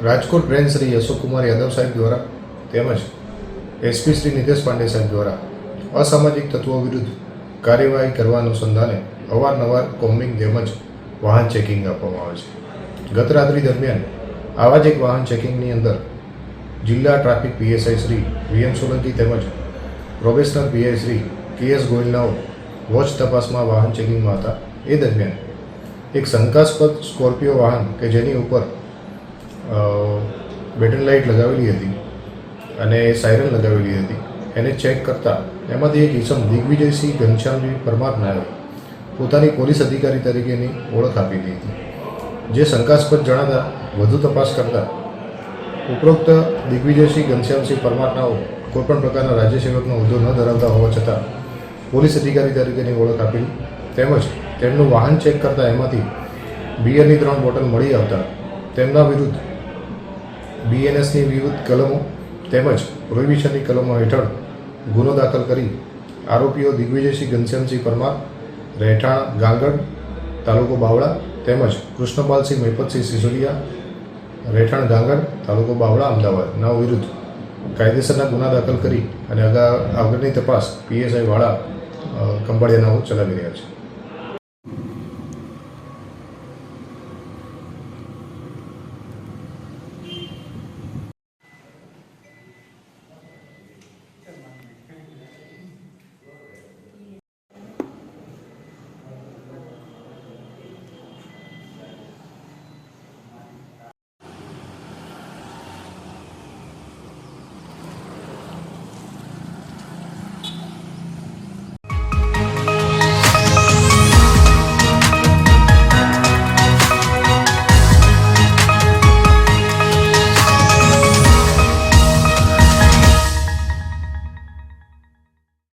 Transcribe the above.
Rajkot range Shri Ashokkumar Yadav સાહેબ દ્વારા તેમજ એસપી શ્રી નિતેશ પાંડે સાહેબ દ્વારા અસામાજિક તત્વો વિરુદ્ધ કાર્યવાહી કરવા અનુસંધાને અવારનવાર કોમ્બિંગ તેમજ વાહન ચેકિંગ આપવામાં આવે છે। ગત રાત્રિ દરમિયાન આવા જ એક વાહન ચેકિંગની અંદર જિલ્લા traffic PSI Shri VM Solanki તેમજ પ્રોબેશનર પીઆઈ શ્રી કેએસ ગોયલનાઓ વોચ તપાસમાં વાહન ચેકિંગમાં હતા। એ દરમિયાન એક શંકાસ્પદ સ્કોર્પિયો વાહન કે જેની ઉપર બેટન લાઇટ લગાવેલી હતી અને સાયરન લગાવેલી હતી એને ચેક કરતા એમાંથી એક ઈસમ દિગ્વિજયસિંહ ઘનશ્યામજી પરમારને પોતાની પોલીસ અધિકારી તરીકેની ઓળખ આપેલી હતી, જે શંકાસ્પદ જણાતા વધુ તપાસ કરતા ઉપરોક્ત દિગ્વિજયસિંહ ઘનશ્યામસિંહ પરમારનાઓ કોઈપણ પ્રકારના રાજ્ય સેવકનો હોદ્દો ન ધરાવતા હોવા છતાં પોલીસ અધિકારી તરીકેની ઓળખ આપેલી તેમજ તેમનું વાહન ચેક કરતા એમાંથી બિયરની 3 બોટલ મળી આવતા તેમના વિરુદ્ધ બીએનએસની વિરુદ્ધ કલમો તેમજ પ્રોહિબિશનની કલમો હેઠળ ગુનો દાખલ કરી આરોપીઓ દિગ્વિજયસિંહ ઘનશ્યામસિંહ પરમાર, રહેઠાણ ગાંગડ, તાલુકો બાવળા તેમજ કૃષ્ણપાલસિંહ મહિપતસિંહ સિસોદિયા, રહેઠાણ ગાંગડ, તાલુકો બાવળા, અમદાવાદના વિરુદ્ધ કાયદેસરના ગુના દાખલ કરી અને આગળની તપાસ પીએસઆઈ વાળા ખંભાળિયાનાઓ ચલાવી રહ્યા છે।